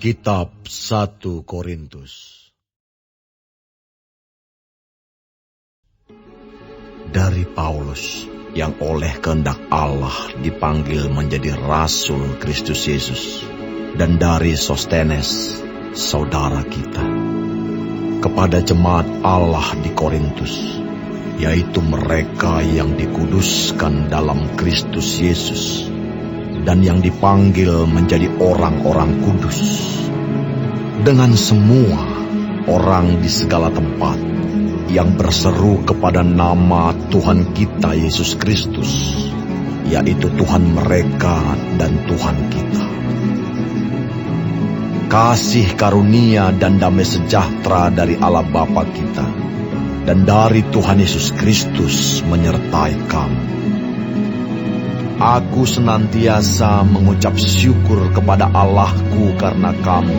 Kitab 1 Korintus. Dari Paulus, yang oleh kehendak Allah dipanggil menjadi Rasul Kristus Yesus, dan dari Sostenes, saudara kita, kepada jemaat Allah di Korintus, yaitu mereka yang dikuduskan dalam Kristus Yesus, dan yang dipanggil menjadi orang-orang kudus, dengan semua orang di segala tempat yang berseru kepada nama Tuhan kita Yesus Kristus, yaitu Tuhan mereka dan Tuhan kita. Kasih karunia dan damai sejahtera dari Allah Bapa kita dan dari Tuhan Yesus Kristus menyertai kamu. Aku senantiasa mengucap syukur kepada Allahku karena kamu,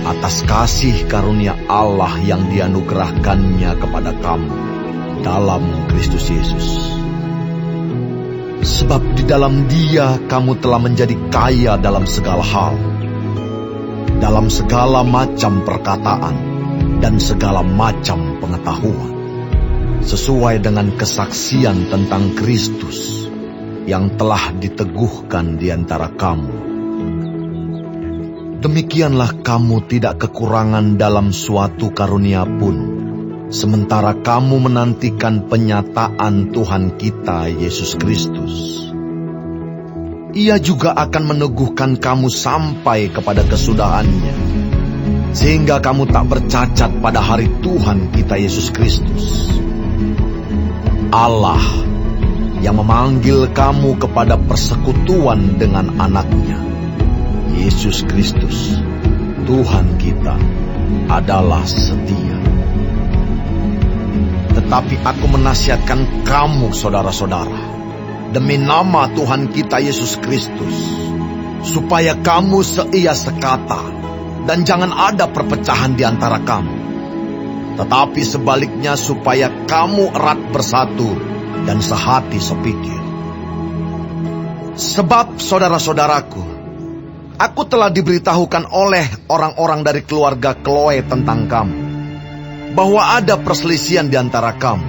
atas kasih karunia Allah yang dianugerahkannya kepada kamu dalam Kristus Yesus. Sebab di dalam Dia kamu telah menjadi kaya dalam segala hal, dalam segala macam perkataan dan segala macam pengetahuan, sesuai dengan kesaksian tentang Kristus yang telah diteguhkan di antara kamu. Demikianlah kamu tidak kekurangan dalam suatu karunia pun, sementara kamu menantikan penyataan Tuhan kita Yesus Kristus. Ia juga akan meneguhkan kamu sampai kepada kesudahannya, sehingga kamu tak bercacat pada hari Tuhan kita Yesus Kristus. Allah yang memanggil kamu kepada persekutuan dengan anaknya, Yesus Kristus, Tuhan kita, adalah setia. Tetapi aku menasihatkan kamu, saudara-saudara, demi nama Tuhan kita Yesus Kristus, supaya kamu seia sekata, dan jangan ada perpecahan di antara kamu. Tetapi sebaliknya supaya kamu erat bersatu dan sehati sepikir. Sebab saudara-saudaraku, aku telah diberitahukan oleh orang-orang dari keluarga Chloe tentang kamu, bahwa ada perselisihan di antara kamu.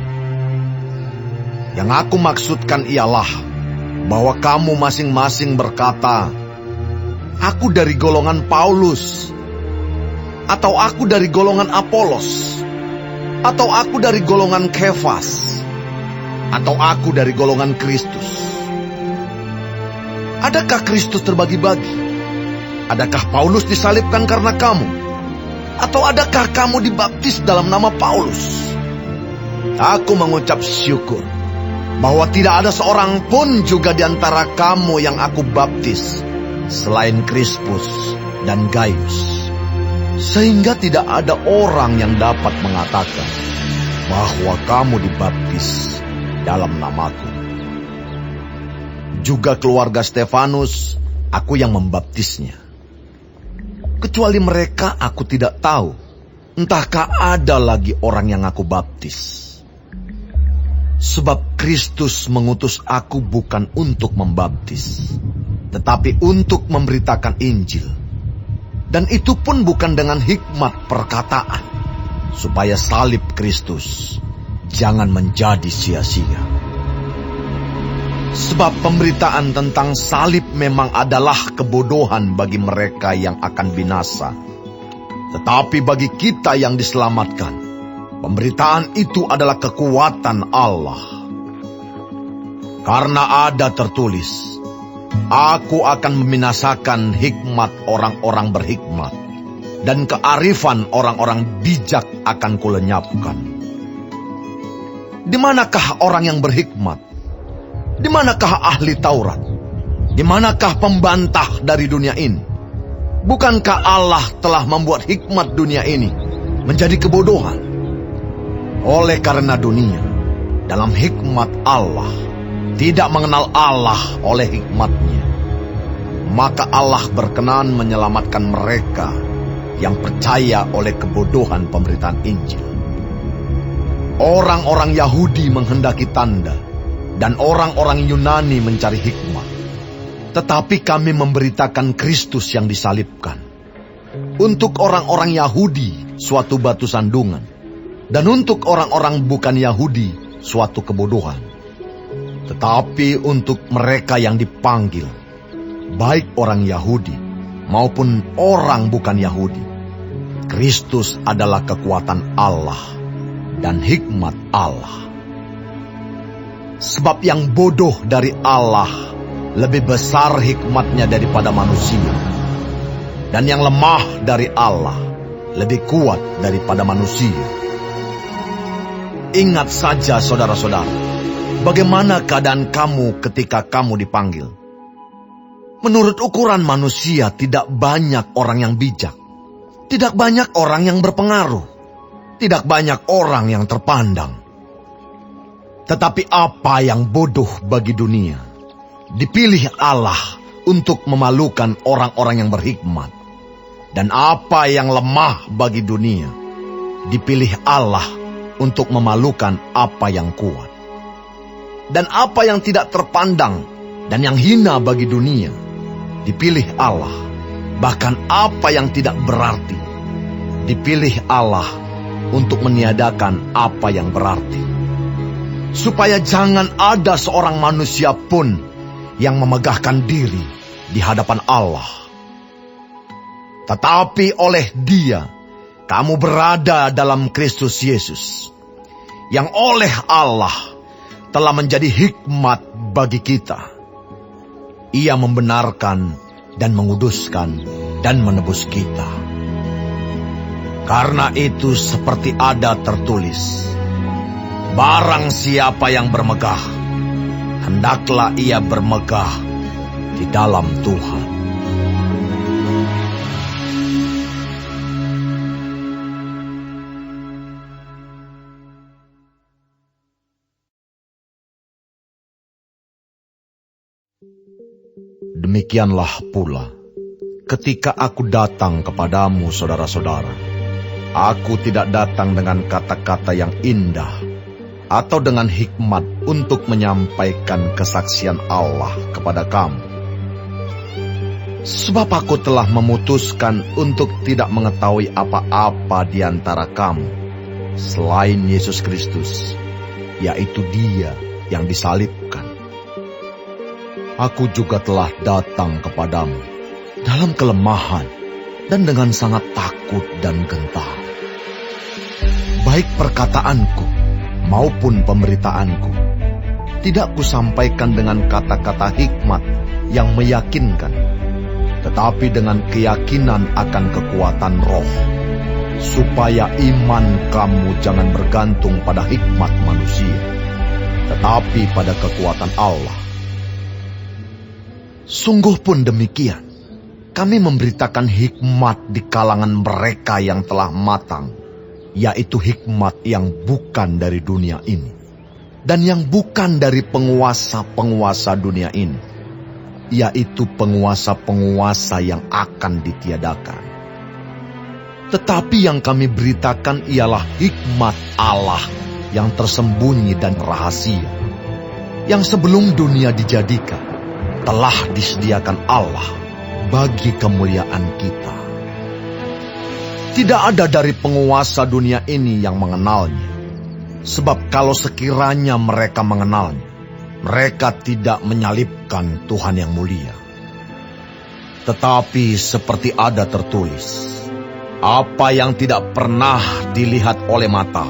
Yang aku maksudkan ialah bahwa kamu masing-masing berkata, aku dari golongan Paulus, atau aku dari golongan Apolos, atau aku dari golongan Kefas, atau aku dari golongan Kristus. Adakah Kristus terbagi-bagi? Adakah Paulus disalibkan karena kamu? Atau adakah kamu dibaptis dalam nama Paulus? Aku mengucap syukur bahwa tidak ada seorang pun juga di antara kamu yang aku baptis selain Krispus dan Gaius, sehingga tidak ada orang yang dapat mengatakan bahwa kamu dibaptis dalam namaku. Juga keluarga Stefanus, aku yang membaptisnya. Kecuali mereka aku tidak tahu, entahkah ada lagi orang yang aku baptis. Sebab Kristus mengutus aku bukan untuk membaptis, tetapi untuk memberitakan Injil. Dan itu pun bukan dengan hikmat perkataan, supaya salib Kristus jangan menjadi sia-sia. Sebab pemberitaan tentang salib memang adalah kebodohan bagi mereka yang akan binasa. Tetapi bagi kita yang diselamatkan, pemberitaan itu adalah kekuatan Allah. Karena ada tertulis, aku akan membinasakan hikmat orang-orang berhikmat, dan kearifan orang-orang bijak akan kulenyapkan. Di manakah orang yang berhikmat? Di manakah ahli Taurat? Di manakah pembantah dari dunia ini? Bukankah Allah telah membuat hikmat dunia ini menjadi kebodohan? Oleh karena dunia, dalam hikmat Allah, tidak mengenal Allah oleh hikmatnya, maka Allah berkenan menyelamatkan mereka yang percaya oleh kebodohan pemberitaan Injil. Orang-orang Yahudi menghendaki tanda, dan orang-orang Yunani mencari hikmat. Tetapi kami memberitakan Kristus yang disalibkan. Untuk orang-orang Yahudi suatu batu sandungan, dan untuk orang-orang bukan Yahudi suatu kebodohan. Tetapi untuk mereka yang dipanggil, baik orang Yahudi maupun orang bukan Yahudi, Kristus adalah kekuatan Allah dan hikmat Allah. Sebab yang bodoh dari Allah lebih besar hikmatnya daripada manusia, dan yang lemah dari Allah lebih kuat daripada manusia. Ingat saja saudara-saudara, bagaimana keadaan kamu ketika kamu dipanggil. Menurut ukuran manusia tidak banyak orang yang bijak, tidak banyak orang yang berpengaruh, tidak banyak orang yang terpandang. Tetapi apa yang bodoh bagi dunia, dipilih Allah untuk memalukan orang-orang yang berhikmat. Dan apa yang lemah bagi dunia, dipilih Allah untuk memalukan apa yang kuat. Dan apa yang tidak terpandang dan yang hina bagi dunia, dipilih Allah. Bahkan apa yang tidak berarti, dipilih Allah untuk meniadakan apa yang berarti. Supaya jangan ada seorang manusia pun yang memegahkan diri di hadapan Allah. Tetapi oleh Dia, kamu berada dalam Kristus Yesus, yang oleh Allah telah menjadi hikmat bagi kita. Ia membenarkan dan menguduskan dan menebus kita. Karena itu seperti ada tertulis, barang siapa yang bermegah, hendaklah ia bermegah di dalam Tuhan. Demikianlah pula, ketika aku datang kepadamu, saudara-saudara, aku tidak datang dengan kata-kata yang indah atau dengan hikmat untuk menyampaikan kesaksian Allah kepada kamu. Sebab aku telah memutuskan untuk tidak mengetahui apa-apa di antara kamu selain Yesus Kristus, yaitu Dia yang disalibkan. Aku juga telah datang kepadamu dalam kelemahan dan dengan sangat takut dan gentar. Baik perkataanku maupun pemberitaanku tidak kusampaikan dengan kata-kata hikmat yang meyakinkan, tetapi dengan keyakinan akan kekuatan roh, supaya iman kamu jangan bergantung pada hikmat manusia, tetapi pada kekuatan Allah. Sungguh pun demikian, kami memberitakan hikmat di kalangan mereka yang telah matang, yaitu hikmat yang bukan dari dunia ini, dan yang bukan dari penguasa-penguasa dunia ini, yaitu penguasa-penguasa yang akan ditiadakan. Tetapi yang kami beritakan ialah hikmat Allah yang tersembunyi dan rahasia, yang sebelum dunia dijadikan, telah disediakan Allah bagi kemuliaan kita. Tidak ada dari penguasa dunia ini yang mengenalnya, sebab kalau sekiranya mereka mengenalnya, mereka tidak menyalibkan Tuhan yang mulia. Tetapi seperti ada tertulis, apa yang tidak pernah dilihat oleh mata,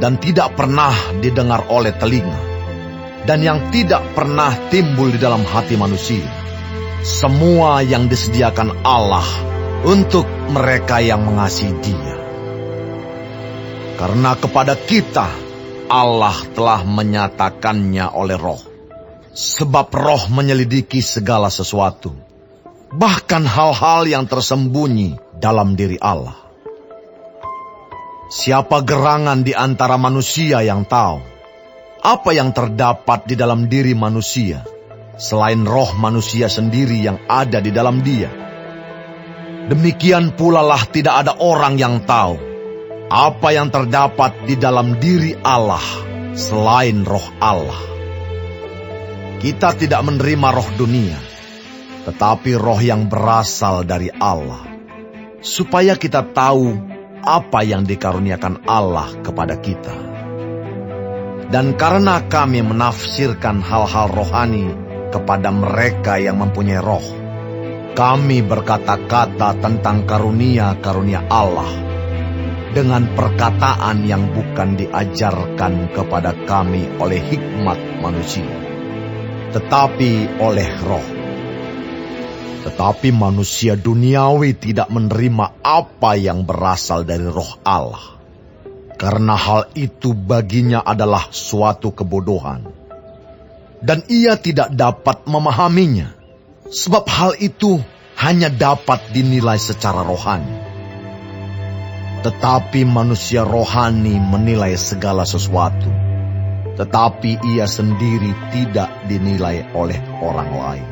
dan tidak pernah didengar oleh telinga, dan yang tidak pernah timbul di dalam hati manusia, semua yang disediakan Allah untuk mereka yang mengasihi Dia. Karena kepada kita Allah telah menyatakannya oleh Roh, sebab Roh menyelidiki segala sesuatu, bahkan hal-hal yang tersembunyi dalam diri Allah. Siapa gerangan di antara manusia yang tahu apa yang terdapat di dalam diri manusia, selain roh manusia sendiri yang ada di dalam dia? Demikian pula lah tidak ada orang yang tahu apa yang terdapat di dalam diri Allah, selain roh Allah. Kita tidak menerima roh dunia, tetapi roh yang berasal dari Allah, supaya kita tahu apa yang dikaruniakan Allah kepada kita. Dan karena kami menafsirkan hal-hal rohani kepada mereka yang mempunyai roh, kami berkata-kata tentang karunia-karunia Allah dengan perkataan yang bukan diajarkan kepada kami oleh hikmat manusia, tetapi oleh roh. Tetapi manusia duniawi tidak menerima apa yang berasal dari roh Allah, karena hal itu baginya adalah suatu kebodohan, dan ia tidak dapat memahaminya, sebab hal itu hanya dapat dinilai secara rohani. Tetapi manusia rohani menilai segala sesuatu, tetapi ia sendiri tidak dinilai oleh orang lain.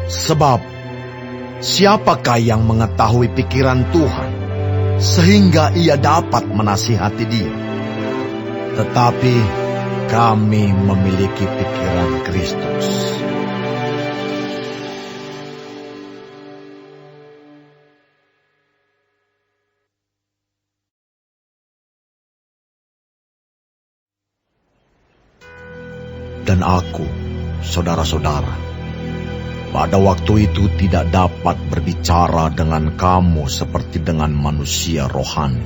Sebab, siapakah yang mengetahui pikiran Tuhan, sehingga ia dapat menasihati dia? Tetapi kami memiliki pikiran Kristus. Dan aku, saudara-saudara, pada waktu itu tidak dapat berbicara dengan kamu seperti dengan manusia rohani,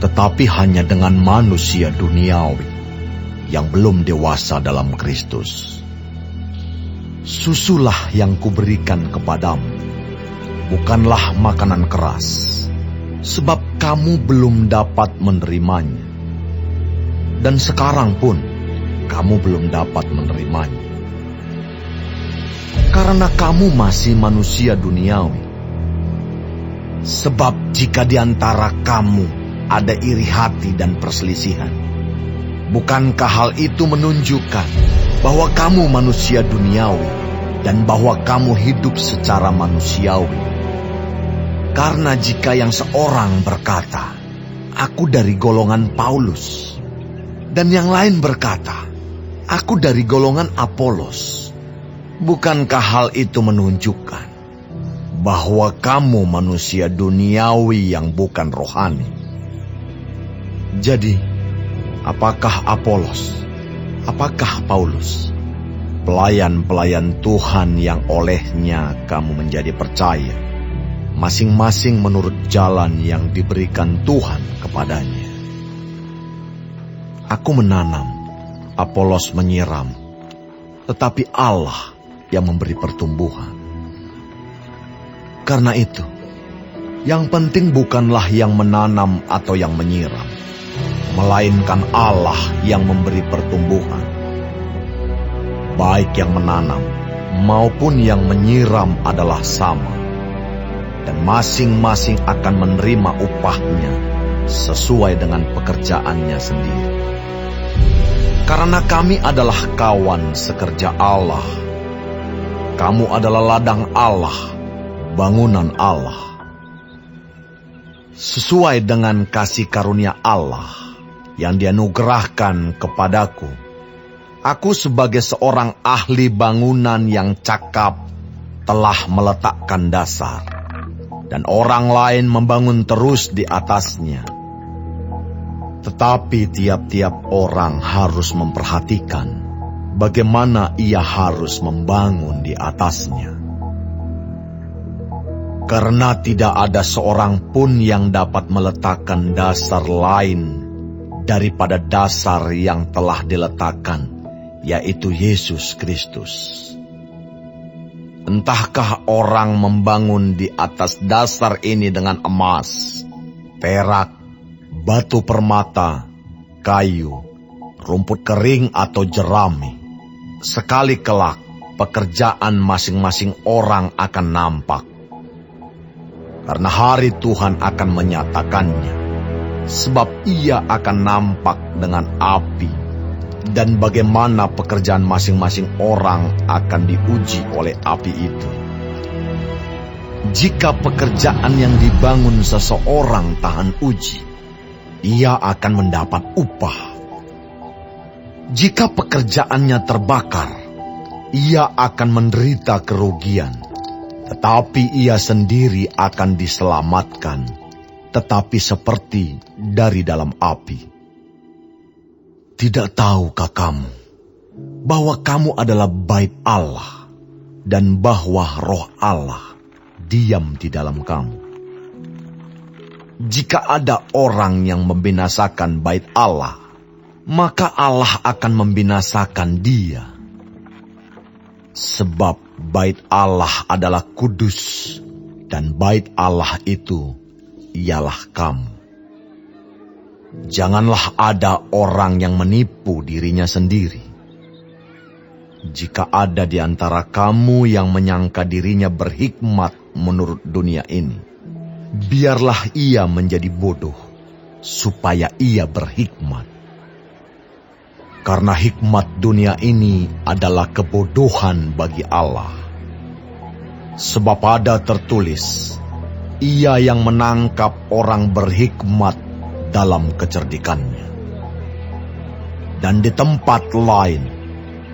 tetapi hanya dengan manusia duniawi yang belum dewasa dalam Kristus. Susulah yang kuberikan kepadamu, bukanlah makanan keras, sebab kamu belum dapat menerimanya. Dan sekarang pun kamu belum dapat menerimanya, karena kamu masih manusia duniawi. Sebab jika di antara kamu ada iri hati dan perselisihan, bukankah hal itu menunjukkan bahwa kamu manusia duniawi dan bahwa kamu hidup secara manusiawi? Karena jika yang seorang berkata, "Aku dari golongan Paulus," dan yang lain berkata, "Aku dari golongan Apolos," bukankah hal itu menunjukkan bahwa kamu manusia duniawi yang bukan rohani? Jadi, apakah Apolos? Apakah Paulus? Pelayan-pelayan Tuhan yang olehnya kamu menjadi percaya, masing-masing menurut jalan yang diberikan Tuhan kepadanya. Aku menanam, Apolos menyiram, tetapi Allah yang memberi pertumbuhan. Karena itu, yang penting bukanlah yang menanam atau yang menyiram, melainkan Allah yang memberi pertumbuhan. Baik yang menanam maupun yang menyiram adalah sama, dan masing-masing akan menerima upahnya sesuai dengan pekerjaannya sendiri. Karena kami adalah kawan sekerja Allah. Kamu adalah ladang Allah, bangunan Allah. Sesuai dengan kasih karunia Allah yang dianugerahkan kepadaku, aku sebagai seorang ahli bangunan yang cakap telah meletakkan dasar, dan orang lain membangun terus di atasnya. Tetapi tiap-tiap orang harus memperhatikan bagaimana ia harus membangun di atasnya. Karena tidak ada seorang pun yang dapat meletakkan dasar lain daripada dasar yang telah diletakkan, yaitu Yesus Kristus. Entahkah orang membangun di atas dasar ini dengan emas, perak, batu permata, kayu, rumput kering atau jerami. Sekali kelak, pekerjaan masing-masing orang akan nampak. Karena hari Tuhan akan menyatakannya, sebab ia akan nampak dengan api, dan bagaimana pekerjaan masing-masing orang akan diuji oleh api itu. Jika pekerjaan yang dibangun seseorang tahan uji, ia akan mendapat upah. Jika pekerjaannya terbakar, ia akan menderita kerugian, tetapi ia sendiri akan diselamatkan, tetapi seperti dari dalam api. Tidak tahukah kamu bahwa kamu adalah bait Allah, dan bahwa Roh Allah diam di dalam kamu? Jika ada orang yang membinasakan bait Allah, maka Allah akan membinasakan dia. Sebab bait Allah adalah kudus, dan bait Allah itu ialah kamu. Janganlah ada orang yang menipu dirinya sendiri. Jika ada di antara kamu yang menyangka dirinya berhikmat menurut dunia ini, biarlah ia menjadi bodoh, supaya ia berhikmat. Karena hikmat dunia ini adalah kebodohan bagi Allah. Sebab ada tertulis, ia yang menangkap orang berhikmat dalam kecerdikannya. Dan di tempat lain,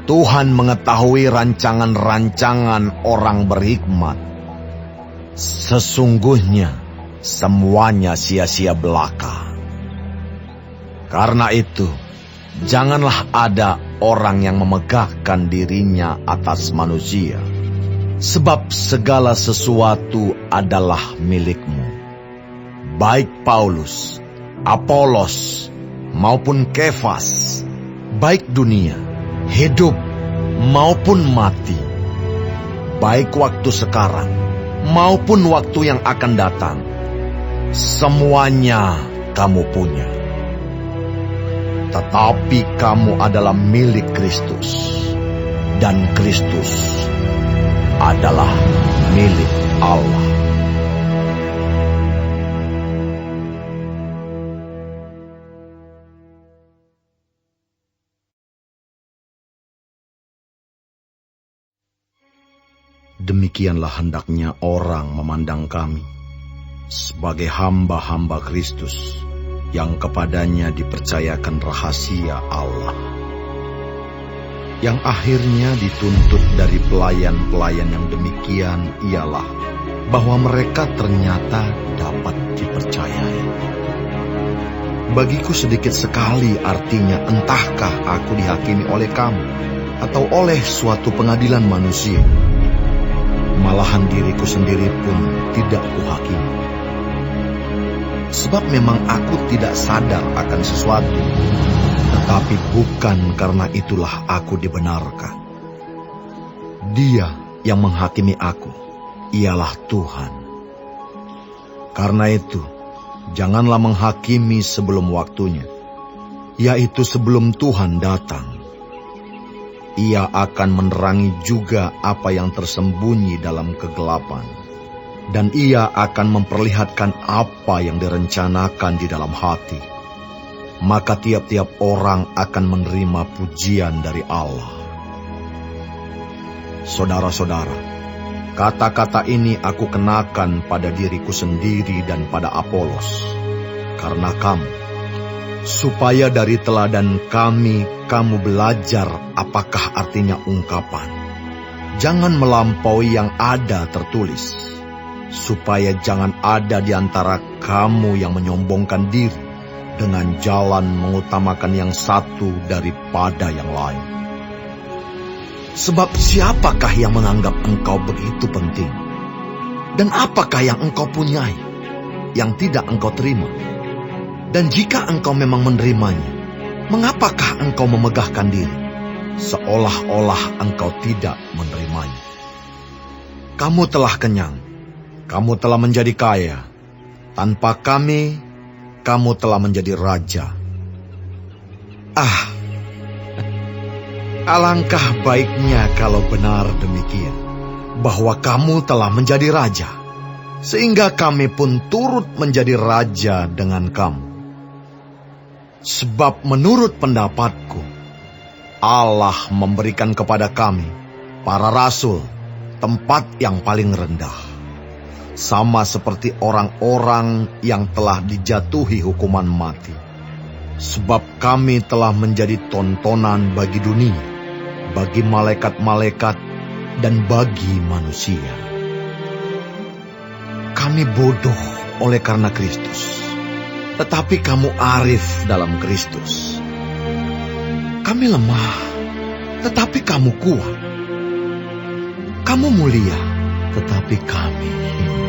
Tuhan mengetahui rancangan-rancangan orang berhikmat. Sesungguhnya, semuanya sia-sia belaka. Karena itu, janganlah ada orang yang memegahkan dirinya atas manusia, sebab segala sesuatu adalah milikmu. Baik Paulus, Apolos, maupun Kefas, baik dunia, hidup maupun mati, baik waktu sekarang maupun waktu yang akan datang, semuanya kamu punya. Tetapi kamu adalah milik Kristus, dan Kristus adalah milik Allah. Demikianlah hendaknya orang memandang kami, sebagai hamba-hamba Kristus, yang kepadanya dipercayakan rahasia Allah, yang akhirnya dituntut dari pelayan-pelayan yang demikian ialah bahwa mereka ternyata dapat dipercayai. Bagiku sedikit sekali artinya entahkah aku dihakimi oleh kamu atau oleh suatu pengadilan manusia. Malahan diriku sendiri pun tidak kuhakimi. Sebab memang aku tidak sadar akan sesuatu, tetapi bukan karena itulah aku dibenarkan. Dia yang menghakimi aku, ialah Tuhan. Karena itu, janganlah menghakimi sebelum waktunya, yaitu sebelum Tuhan datang. Ia akan menerangi juga apa yang tersembunyi dalam kegelapan, dan ia akan memperlihatkan apa yang direncanakan di dalam hati. Maka tiap-tiap orang akan menerima pujian dari Allah. Saudara-saudara, kata-kata ini aku kenakan pada diriku sendiri dan pada Apolos, karena kamu, supaya dari teladan kami kamu belajar apakah artinya ungkapan. Jangan melampaui yang ada tertulis, supaya jangan ada di antara kamu yang menyombongkan diri dengan jalan mengutamakan yang satu daripada yang lain. Sebab siapakah yang menganggap engkau begitu penting? Dan apakah yang engkau punyai yang tidak engkau terima? Dan jika engkau memang menerimanya, mengapakah engkau memegahkan diri, seolah-olah engkau tidak menerimanya? Kamu telah kenyang, kamu telah menjadi kaya. Tanpa kami, kamu telah menjadi raja. Alangkah baiknya kalau benar demikian, bahwa kamu telah menjadi raja, sehingga kami pun turut menjadi raja dengan kamu. Sebab menurut pendapatku, Allah memberikan kepada kami, para rasul, tempat yang paling rendah, sama seperti orang-orang yang telah dijatuhi hukuman mati. Sebab kami telah menjadi tontonan bagi dunia, bagi malaikat-malaikat, dan bagi manusia. kami bodoh oleh karena Kristus, tetapi kamu arif dalam Kristus. Kami lemah, tetapi kamu kuat. Kamu mulia, tetapi kami hina.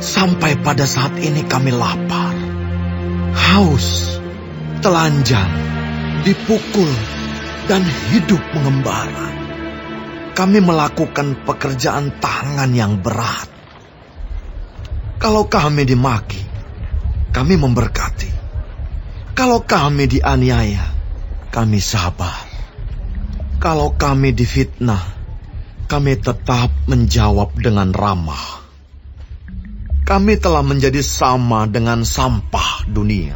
Sampai pada saat ini kami lapar, haus, telanjang, dipukul, dan hidup mengembara. Kami melakukan pekerjaan tangan yang berat. Kalau kami dimaki, kami memberkati. Kalau kami dianiaya, kami sabar. Kalau kami difitnah, kami tetap menjawab dengan ramah. Kami telah menjadi sama dengan sampah dunia,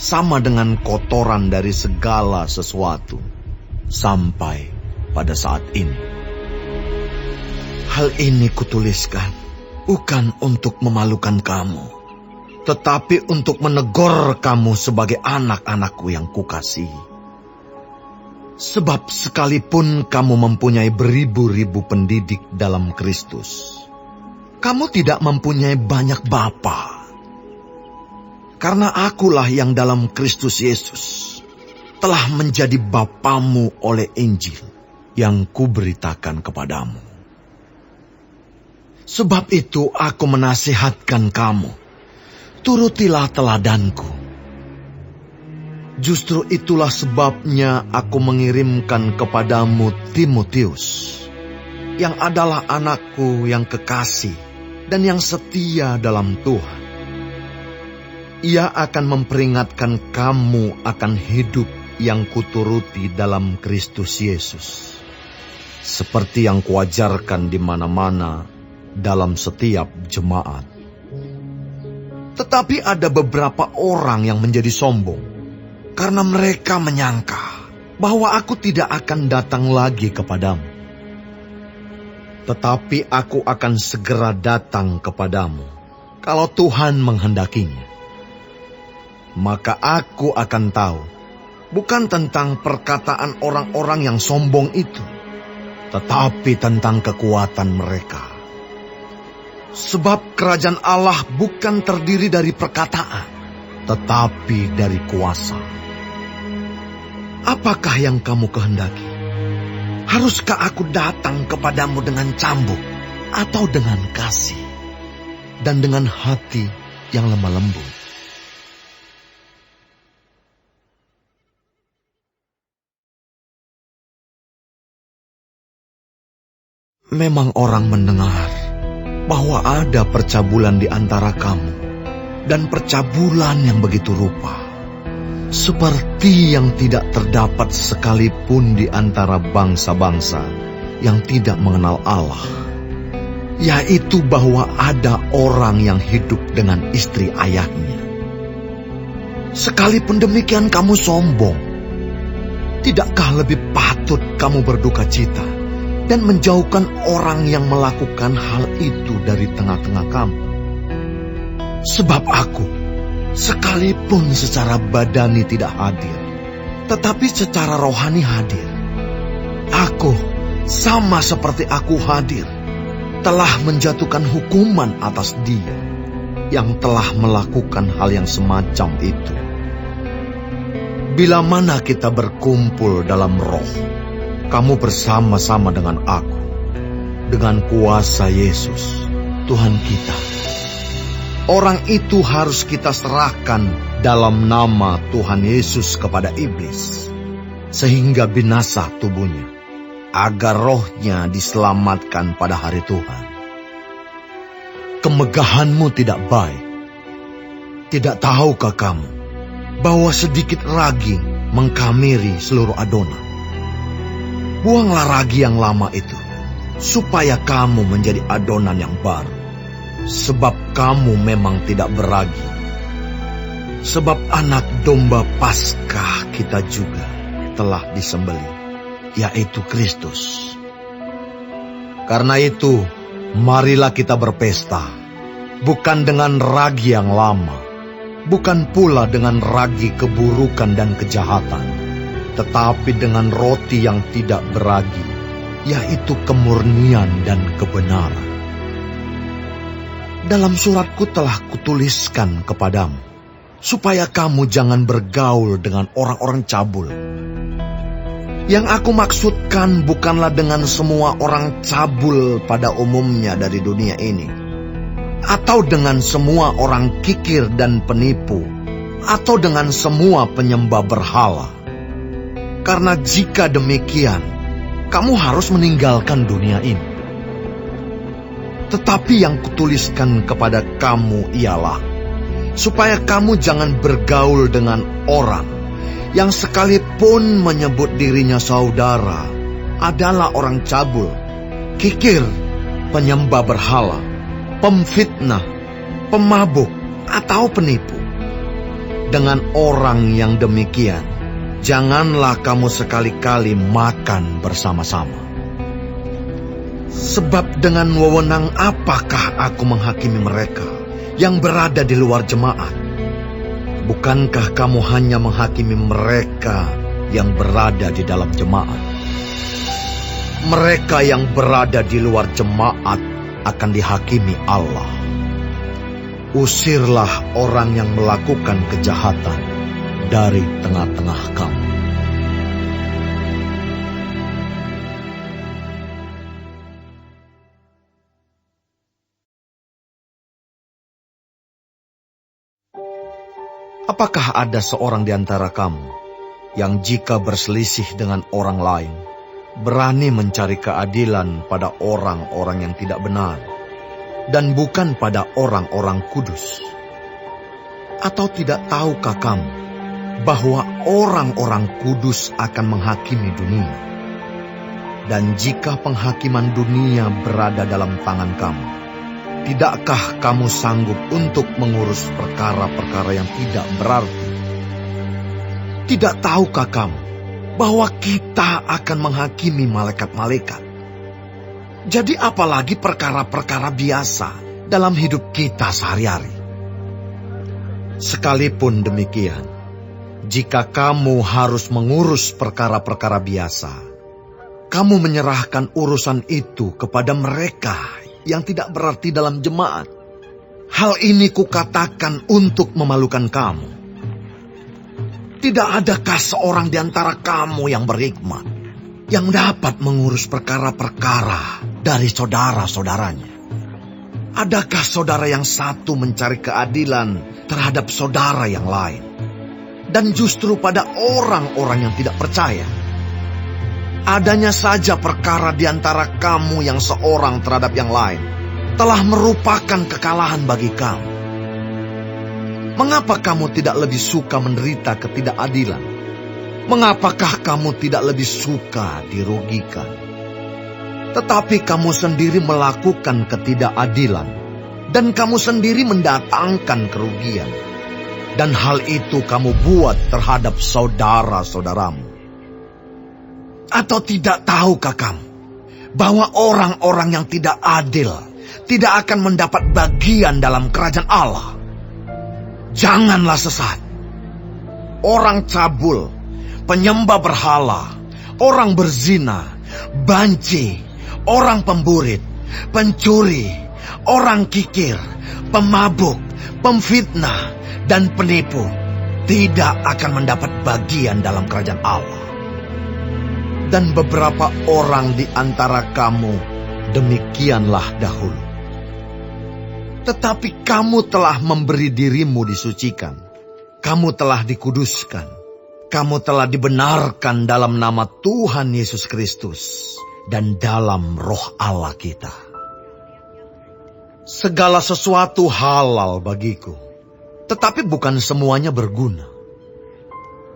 sama dengan kotoran dari segala sesuatu, sampai pada saat ini. Hal ini kutuliskan bukan untuk memalukan kamu, tetapi untuk menegur kamu sebagai anak-anakku yang kukasihi. Sebab sekalipun kamu mempunyai beribu-ribu pendidik dalam Kristus, kamu tidak mempunyai banyak bapa. Karena akulah yang dalam Kristus Yesus telah menjadi bapamu oleh Injil yang kuberitakan kepadamu. Sebab itu aku menasihatkan kamu, turutilah teladanku. Justru itulah sebabnya aku mengirimkan kepadamu Timotius, yang adalah anakku yang kekasih dan yang setia dalam Tuhan. Ia akan memperingatkan kamu akan hidup yang kuturuti dalam Kristus Yesus, seperti yang kuajarkan di mana-mana dalam setiap jemaat. Tetapi ada beberapa orang yang menjadi sombong, karena mereka menyangka bahwa aku tidak akan datang lagi kepadamu. Tetapi aku akan segera datang kepadamu, kalau Tuhan menghendakinya. Maka aku akan tahu, bukan tentang perkataan orang-orang yang sombong itu, tetapi tentang kekuatan mereka. Sebab kerajaan Allah bukan terdiri dari perkataan, tetapi dari kuasa. Apakah yang kamu kehendaki? Haruskah aku datang kepadamu dengan cambuk, atau dengan kasih, dan dengan hati yang lemah lembut? Memang orang mendengar bahwa ada percabulan di antara kamu, dan percabulan yang begitu rupa, seperti yang tidak terdapat sekalipun di antara bangsa-bangsa yang tidak mengenal Allah, yaitu bahwa ada orang yang hidup dengan istri ayahnya. Sekalipun demikian kamu sombong, tidakkah lebih patut kamu berduka cita dan menjauhkan orang yang melakukan hal itu dari tengah-tengah kamu? Sebab aku, sekalipun secara badani tidak hadir, tetapi secara rohani hadir. Aku, sama seperti aku hadir, telah menjatuhkan hukuman atas dia yang telah melakukan hal yang semacam itu. Bila mana kita berkumpul dalam roh, kamu bersama-sama dengan aku, dengan kuasa Yesus, Tuhan kita. Orang itu harus kita serahkan dalam nama Tuhan Yesus kepada iblis, sehingga binasa tubuhnya, agar rohnya diselamatkan pada hari Tuhan. Kemegahanmu tidak baik. Tidak tahukah kamu bahwa sedikit ragi mengkamiri seluruh adonan? Buanglah ragi yang lama itu, supaya kamu menjadi adonan yang baru. Sebab kamu memang tidak beragi. Sebab anak domba Paskah kita juga telah disembelih, yaitu Kristus. Karena itu, marilah kita berpesta, bukan dengan ragi yang lama, bukan pula dengan ragi keburukan dan kejahatan, tetapi dengan roti yang tidak beragi, yaitu kemurnian dan kebenaran. Dalam suratku telah kutuliskan kepadamu, supaya kamu jangan bergaul dengan orang-orang cabul. Yang aku maksudkan bukanlah dengan semua orang cabul pada umumnya dari dunia ini, atau dengan semua orang kikir dan penipu, atau dengan semua penyembah berhala. Karena jika demikian, kamu harus meninggalkan dunia ini. Tetapi yang kutuliskan kepada kamu ialah, supaya kamu jangan bergaul dengan orang yang sekalipun menyebut dirinya saudara adalah orang cabul, kikir, penyembah berhala, pemfitnah, pemabuk, atau penipu. Dengan orang yang demikian, janganlah kamu sekali-kali makan bersama-sama. Sebab dengan wewenang apakah aku menghakimi mereka yang berada di luar jemaat? Bukankah kamu hanya menghakimi mereka yang berada di dalam jemaat? Mereka yang berada di luar jemaat akan dihakimi Allah. Usirlah orang yang melakukan kejahatan dari tengah-tengah kamu. Apakah ada seorang di antara kamu yang jika berselisih dengan orang lain, berani mencari keadilan pada orang-orang yang tidak benar, dan bukan pada orang-orang kudus? Atau tidak tahukah kamu bahwa orang-orang kudus akan menghakimi dunia? Dan jika penghakiman dunia berada dalam tangan kamu, tidakkah kamu sanggup untuk mengurus perkara-perkara yang tidak berarti? Tidak tahukah kamu bahwa kita akan menghakimi malaikat-malaikat? Jadi apalagi perkara-perkara biasa dalam hidup kita sehari-hari. Sekalipun demikian, jika kamu harus mengurus perkara-perkara biasa, kamu menyerahkan urusan itu kepada mereka yang tidak berarti dalam jemaat. Hal ini kukatakan untuk memalukan kamu. Tidak adakah seorang di antara kamu yang berhikmat, yang dapat mengurus perkara-perkara dari saudara-saudaranya? Adakah saudara yang satu mencari keadilan terhadap saudara yang lain, dan justru pada orang-orang yang tidak percaya? Adanya saja perkara di antara kamu yang seorang terhadap yang lain telah merupakan kekalahan bagi kamu. Mengapa kamu tidak lebih suka menderita ketidakadilan? Mengapakah kamu tidak lebih suka dirugikan? Tetapi kamu sendiri melakukan ketidakadilan, dan kamu sendiri mendatangkan kerugian. Dan hal itu kamu buat terhadap saudara-saudaramu. Atau tidak tahukah kamu bahwa orang-orang yang tidak adil tidak akan mendapat bagian dalam kerajaan Allah? Janganlah sesat. Orang cabul, penyembah berhala, orang berzina, banci, orang pemburit, pencuri, orang kikir, pemabuk, pemfitnah, dan penipu tidak akan mendapat bagian dalam kerajaan Allah. Dan beberapa orang di antara kamu demikianlah dahulu. Tetapi kamu telah memberi dirimu disucikan. Kamu telah dikuduskan. Kamu telah dibenarkan dalam nama Tuhan Yesus Kristus dan dalam roh Allah kita. Segala sesuatu halal bagiku, tetapi bukan semuanya berguna.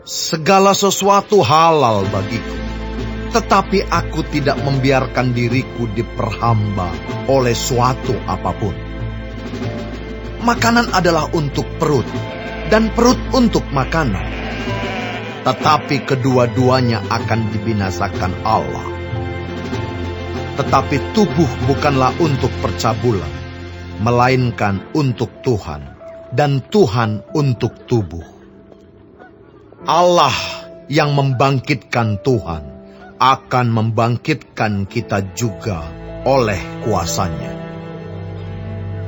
Segala sesuatu halal bagiku, tetapi aku tidak membiarkan diriku diperhamba oleh suatu apapun. Makanan adalah untuk perut, dan perut untuk makanan. Tetapi kedua-duanya akan dibinasakan Allah. Tetapi tubuh bukanlah untuk percabulan, melainkan untuk Tuhan, dan Tuhan untuk tubuh. Allah yang membangkitkan Tuhan akan membangkitkan kita juga oleh kuasanya.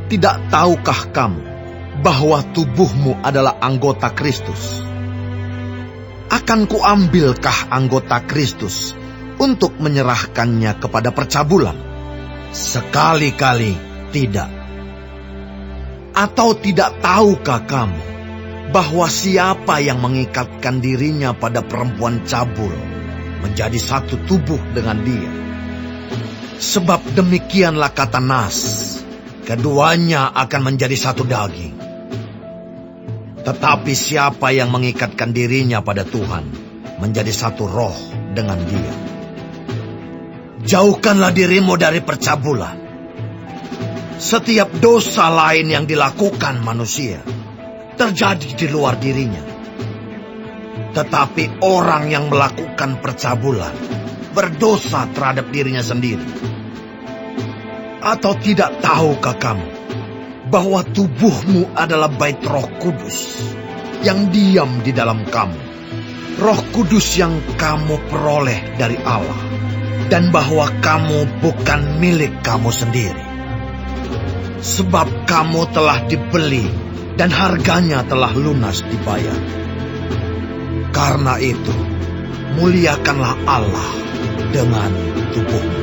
Tidak tahukah kamu bahwa tubuhmu adalah anggota Kristus? Akan kuambilkah anggota Kristus untuk menyerahkannya kepada percabulan? Sekali-kali tidak. Atau tidak tahukah kamu bahwa siapa yang mengikatkan dirinya pada perempuan cabul menjadi satu tubuh dengan dia? Sebab demikianlah kata Nas, keduanya akan menjadi satu daging. Tetapi siapa yang mengikatkan dirinya pada Tuhan menjadi satu roh dengan dia. Jauhkanlah dirimu dari percabulan. Setiap dosa lain yang dilakukan manusia terjadi di luar dirinya. Tetapi orang yang melakukan percabulan berdosa terhadap dirinya sendiri. Atau tidak tahukah kamu bahwa tubuhmu adalah bait Roh Kudus yang diam di dalam kamu, Roh Kudus yang kamu peroleh dari Allah, dan bahwa kamu bukan milik kamu sendiri? Sebab kamu telah dibeli dan harganya telah lunas dibayar. Karena itu, muliakanlah Allah dengan tubuhmu.